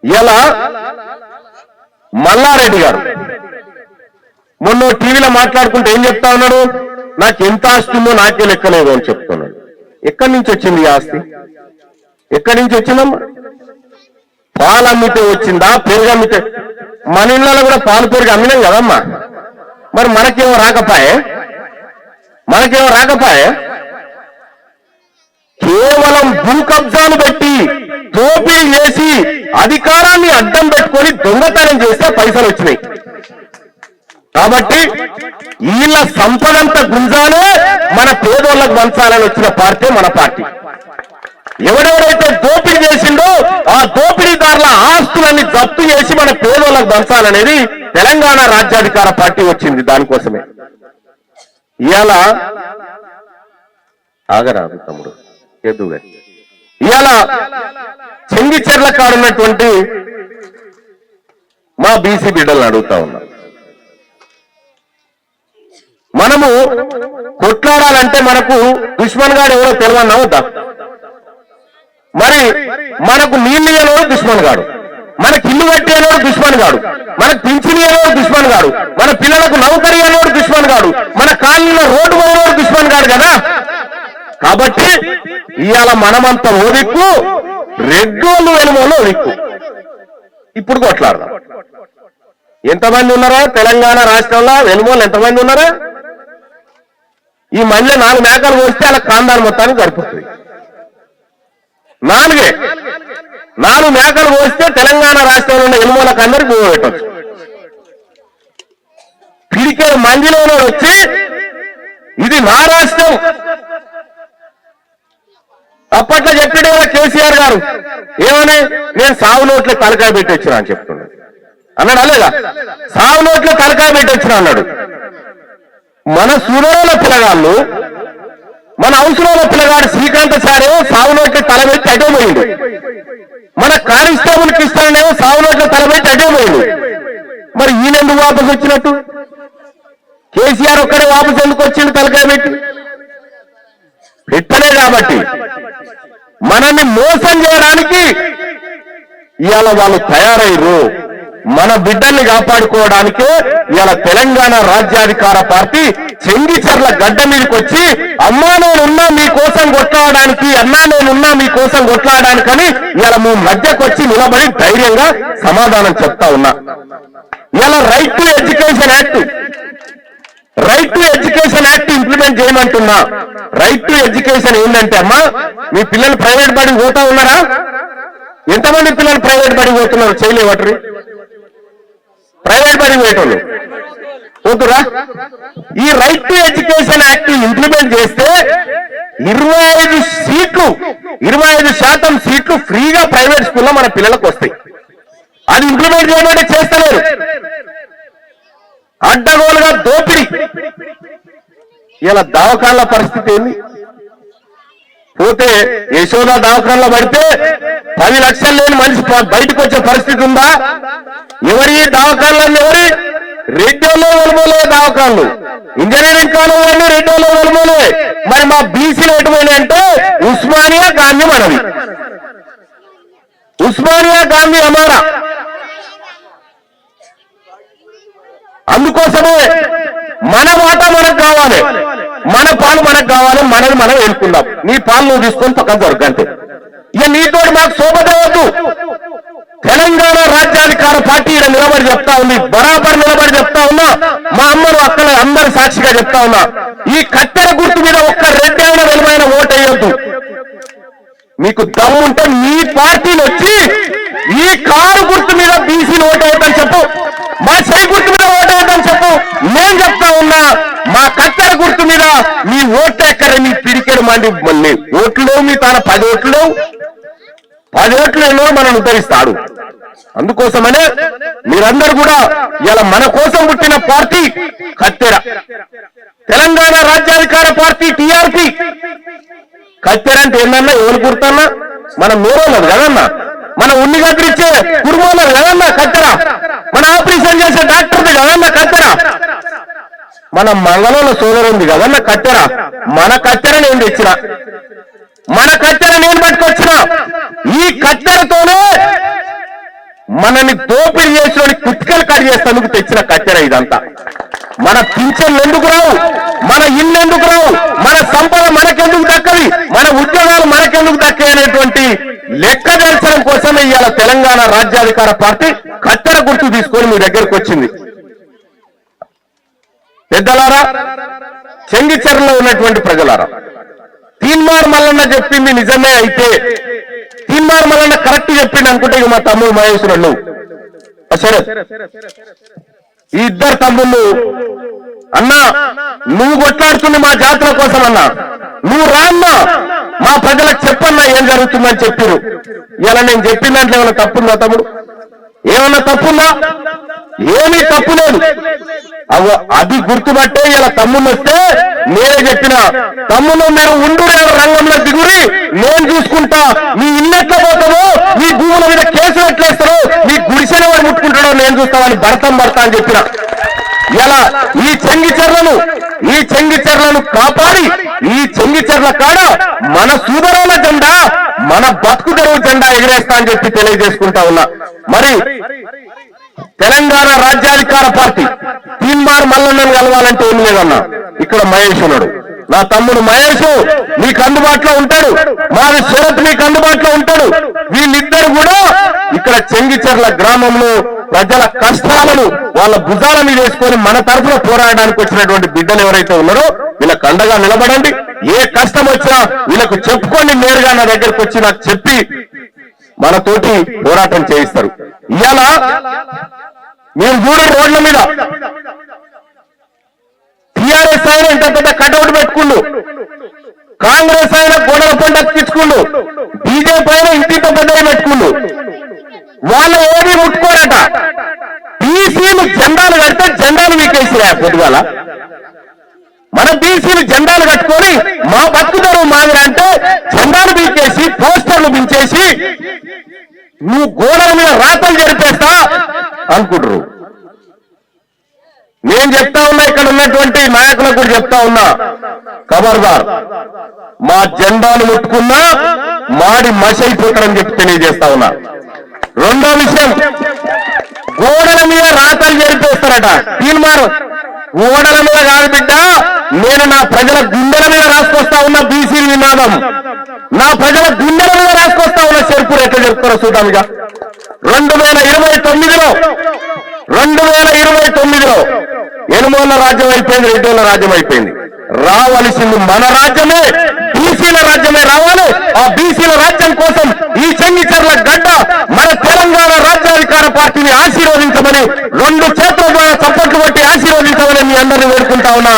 ఇలా మల్లారెడ్డి గారు మొన్న టీవీలో మాట్లాడుకుంటే ఏం చెప్తా ఉన్నాడు, నాకు ఎంత ఆస్తి ఉందో నాకే లెక్కలేదు అని చెప్తున్నాడు. ఎక్కడి నుంచి వచ్చింది ఈ ఆస్తి? ఎక్కడి నుంచి వచ్చిందమ్మా? పాలు అమ్మితే వచ్చిందా, పెరుగు అమ్మితే? మన ఇళ్ళలో కూడా పాలు పెరుగు అమ్మినాం కదమ్మా, మరి మనకేమో రాకపోయే? కేవలం భూ కబ్జాలు పెట్టి దోపిడీ చేసి అధికారాన్ని అడ్డం పెట్టుకొని దొంగతనం చేస్తే పైసలు వచ్చినాయి. కాబట్టి వీళ్ళ సంపదంత గుంజానే మన పేదోళ్ళకు పంచాలని వచ్చిన పార్టీ మన పార్టీ. ఎవడెవడైతే దోపిడీ చేసిండో ఆ దోపిడీదారుల ఆస్తులన్నీ జప్తు చేసి మన పేదోళ్ళకు పంచాలనేది తెలంగాణ రాజ్యాధికార పార్టీ వచ్చింది. దానికోసమే ఇవాళ ఆగరాదు తమ్ముడు ఎదుగా ఇవాళ చెంగిచెర్ల కాడున్నటువంటి మా బీసీ బిడ్డలను అడుగుతా ఉన్నా, మనము కొట్లాడాలంటే మనకు దుష్మన్ గాడు ఎవరో తెలియన్నా అవుతా? మరి మనకు నీళ్ళు ఇయ్యనోడు దుష్మన్ గాడు, మనకి ఇల్లు కట్టేనోడు దుష్మన్ గాడు, మనకు పింఛన్ ఇయ్యనోడు దుష్మన్ గాడు, మన పిల్లలకు నౌకరీ ఇయ్యనోడు దుష్మన్ గాడు, మన కాలనీలో రోడ్డు పోయేవాడు దుష్మన్ గాడు కదా. కాబట్టి ఇవాళ మనమంతా ఓ దిక్కు, రెడ్డోళ్ళు వెనుమోళ్ళు ఓ దిక్కు. ఇప్పుడు కొట్లాడదాం. ఎంతమంది ఉన్నారా తెలంగాణ రాష్ట్రంలో వెనుమోళ్ళు? ఎంతమంది ఉన్నారా? ఈ మధ్య 4 మేకలు పోస్తే అలా కాందాలు మొత్తానికి సరిపోతుంది. 4 మేకలు పోస్తే తెలంగాణ రాష్ట్రంలో ఉన్న ఎనుమోళ్ళకి అందరికి భూమి పెట్టచ్చు. పిడికేడు మందిలో వచ్చి ఇది నా రాష్ట్రం అప్పట్లో చెప్పాడు కదా కేసీఆర్ గారు, ఏమని? నేను సాగు నోట్లే తలకాయ పెట్టొచ్చినా అని చెప్తున్నాడు. అన్నాడు అలాగా, సాగు నోట్లే తలకాయ పెట్టొచ్చినా అన్నాడు. మన సూర్యుల పిల్లగాళ్ళు, మన అవసరాల పిల్లగాడు శ్రీకాంతచారే సాగు నోట్లే తల పెట్టి అటే పోయిండు. మన కానిస్టేబుల్ కృష్ణనేమో సాగు నోట్లే తల పెట్టి అటే పోయిండు. మరి ఈయనెందుకు వాపసు వచ్చినట్టు? కేసీఆర్ ఒక్కడే వాపసు ఎందుకు వచ్చిండు తలకాయ పెట్టి? పెట్టలే కాబట్టి మనల్ని మోసం చేయడానికి ఇవాళ వాళ్ళు తయారయ్యారు. మన బిడ్డల్ని కాపాడుకోవడానికి ఇవాళ తెలంగాణ రాజ్యాధికార పార్టీ చెంగిచెర్ల గడ్డ మీదకి వచ్చి అమ్మా నేనున్నా మీకోసం కొట్లాడడానికి, అన్నా నేనున్నా మీకోసం కొట్లాడడానికని ఇవాళ మీ మధ్యకు వచ్చి నిలబడి ధైర్యంగా సమాధానం చెప్తా ఉన్నా. ఇవాళ right to education act implement చేయమంటున్నా. రైట్ టు ఎడ్యుకేషన్ ఏంటంటే అమ్మా, మీ పిల్లలు ప్రైవేట్ బడికి పోతా ఉన్నారా? ఎంతమంది పిల్లలు ప్రైవేట్ బడికి పోతున్నారు? చేయలేవట్రి ప్రైవేట్ బడికి పోయేటోళ్ళు పోతురా? ఈ right to education act implement చేస్తే 25% సీట్లు ఫ్రీగా ప్రైవేట్ స్కూల్లో మన పిల్లలకు వస్తాయి. అది ఇంప్లిమెంట్ చేయమంటే చేస్తలేరు. అడ్డగోలుగా దోపిడీ. ఇలా దవాఖాన్ల పరిస్థితి ఏంది? పోతే యశోద దవాఖాన్లో పడితే 10 లక్షలు లేని మనిషి బయటకు వచ్చే పరిస్థితి ఉందా? ఎవరి దవాఖాన్లన్నీ ఎవరి? రెడ్డిలో వెలుమోలే దవాఖాన్లు. ఇంజనీరింగ్ కాలేజీలన్నీ రెడ్డిలో వెలుమోలే. మరి మా బీసీలు ఎటుపోయినాయి అంటే ఉస్మానియా గాంధీ మనది. ఉస్మానియా గాంధీ అమారా. అందుకోసమే మన మాట మనకు కావాలి, మన పాలు మనకు కావాలి, మనది మనం ఎన్నుకుందాం. నీ పాలు నువ్వు తీసుకొని పక్కన దొరకంతే. ఇక నీతో మాకు శోభదేవద్దు. తెలంగాణ రాజ్యాధికార పార్టీ ఇక్కడ నిలబడి చెప్తా ఉంది, బరాబర్ నిలబడి చెప్తా ఉన్నా, మా అమ్మను అక్కడ అందరి సాక్షిగా చెప్తా ఉన్నా, ఈ కత్తెర గుర్తు మీద ఒక్క రెడ్డి అయిన వెలుమైన ఓటేయొద్దు. మీకు దమ్ముంటే మీ పార్టీని వచ్చి ఈ కారు గుర్తు మీద బీసీలు ఓటేయొద్దని చెప్పు, మా చేయి గుర్తు మీద ఓటేయొద్దని చెప్పు. నేను చెప్తా ఉన్నా, మా కత్తెర గుర్తు మీద మీ ఓట్లు ఎక్కడ? మీ పిడికెడు మంది ఓట్లు లేవు, మీ తాన 10 ఓట్లు లేవు. 10 ఓట్లు ఎన్నో మనం ఉద్ధరిస్తాడు. అందుకోసమనే మీరందరూ కూడా ఇలా మన కోసం పుట్టిన పార్టీ కత్తెర. తెలంగాణ రాజ్యాధికార పార్టీ టీఆర్పీ. కత్తెర అంటే ఏందన్నా? ఎవరు గుర్తన్నా? మన మేరోళ్ళది కదన్నా, మన ఉన్ని కత్తిరించే కుటుంబాలు కదన్నా కత్తెర, మన ఆపరేషన్ చేసే డాక్టర్ది కదన్నా కత్తెర, మన మంగళంలో సోదరు ఉంది కదన్నా కత్తెర. మన కత్తెర నేను తెచ్చిన, మన కత్తెర నేను పట్టుకొచ్చిన. ఈ కత్తెరతోనే మనల్ని దోపిడీ చేసిన కుతికలు కట్ చేసేందుకు తెచ్చిన కత్తెర ఇదంతా. మన పింఛన్లు ఎందుకు రావు, మన ఇల్లు ఎందుకు రావు, మన సంపద మనకెందుకు దక్కది, మన ఉద్యోగాలు మనకెందుకు దక్కాయి అనేటువంటి లెక్క తెల్చడం కోసమే ఇవాళ తెలంగాణ రాజ్యాధికార పార్టీ కత్తెర గుర్తు తీసుకొని మీ దగ్గరకు వచ్చింది. పెద్దలారా, చెంగిచెర్లలో ఉన్నటువంటి ప్రజలారా, తీన్మార్ మల్లన్న చెప్పింది నిజమే అయితే, తీన్మార్ మల్లన్న కరెక్ట్ చెప్పింది అనుకుంటే ఇక మా తమ్ముడు మహేశ్వరుడు సరే, ఈ ఇద్దరు తమ్ముళ్ళు అన్నా నువ్వు కొట్లాడుతుంది మా జాతుల కోసం అన్నా, నువ్వు రామ్మా మా ప్రజలకు చెప్పన్నా ఏం జరుగుతుందని చెప్పారు. ఇలా నేను చెప్పిన దాంట్లో ఏమైనా తప్పుందా తమ్ముడు? ఏమన్నా తప్పుందా? ఏమీ తప్పు లేదు. అది గుర్తుపట్టే ఇలా తమ్ముళ్ళు వస్తే నేనే చెప్పిన, తమ్ముళ్ళు మీరు ఉండు రంగంలో దిగురి, నేను చూసుకుంటా, మీ ఇల్లు ఎట్లా పోతారో, మీ భూముల మీద కేసులు ఎట్లేస్తారో, మీ గుడిసెలు వాడు ముట్టుకుంటాడో నేను చూస్తామని భరతం అని చెప్పిన. ఇలా ఈ చెంగిచెర్లను కాపాడి ఈ చెంగిచెర్ల కాడ మన సూదరుల జెండా, మన బతుకు తెరువు జెండా ఎగిరేస్తా అని చెప్పి తెలియజేసుకుంటా ఉన్నా. మరి తెలంగాణ రాజ్యాధికార పార్టీ తీన్మార్ మల్లన్నను కలవాలంటే ఏం లేదన్నా, ఇక్కడ మహేష్ ఉన్నాడు, నా తమ్ముడు మహేష్ మీకు అందుబాటులో ఉంటాడు, మాది శరత్ మీకు అందుబాటులో ఉంటాడు. వీళ్ళిద్దరు కూడా ఇక్కడ చెంగిచెర్ల గ్రామంలో ప్రజల కష్టాలను వాళ్ళ భుజాల మీద వేసుకొని మన తరఫున పోరాడడానికి వచ్చినటువంటి బిడ్డలు ఎవరైతే ఉన్నారో వీళ్ళకి అండగా నిలబడండి. ఏ కష్టం వచ్చినా వీళ్ళకు చెప్పుకోండి, నేరుగా నా దగ్గరకు వచ్చి నాకు చెప్పి మనతోటి పోరాటం చేయిస్తారు. ఇవాళ మీరు చూడు రోడ్ల మీద టీఆర్ఎస్ అయినా ఇంత పెద్ద కటౌట్ పెట్టుకుండు, కాంగ్రెస్ అయినా గోడల పంట తెచ్చుకుండు, బీజేపీ అయినా ఇంటింత పెద్దవి పెట్టుకుండు. వాళ్ళు ఏమీ ముట్టుకోరట. బీసీలు జెండాలు కడితే జెండాలు వీకేసిరా పొద్దుగాల. మన బీసీలు జెండాలు కట్టుకొని మా బతుకుతారు మాదిరి అంటే జెండాలు వీకేసి పోస్టర్లు మించేసి నువ్వు గోడల మీద రాతలు జరిపేస్తా అనుకుంటారు. నేను చెప్తా ఉన్నా, ఇక్కడ ఉన్నటువంటి నాయకులకు కూడా చెప్తా ఉన్నా, ఖబర్దార్, మా జెండాలు ముట్టుకున్నా మాడి మసైపోతారని చెప్పి తెలియజేస్తా ఉన్నా. రెండో విషయం, గోడల మీద రాతలు జరిపేస్తారట. తీన్మార్ గోడల మీద కాదు బిడ్డ, నేను నా ప్రజల గుండెల మీద రాసుకొస్తా ఉన్న బీసీ నినాదం, నా ప్రజల గుండెల మీద రాసుకొస్తా ఉన్న చెరుపులు ఎట్లా చెప్తారో చూద్దాంగా. 2029లో ఎనుమోళ్ళ రాజ్యం అయిపోయింది, రెడ్డిల రాజ్యం అయిపోయింది. రావలసింది మన రాజ్యమే, బీసీల రాజ్యమే రావాలి. ఆ బీసీల రాజ్యం కోసం ఈ చెంగిచెర్ల గడ్డ మన తెలంగాణ రాజ్యాధికార పార్టీని ఆశీర్వదించమని, 2 చేతుల ద్వారా చప్పట్లు కొట్టి ఆశీర్వదించమని మీ అందరినీ వేడుకుంటా ఉన్నా.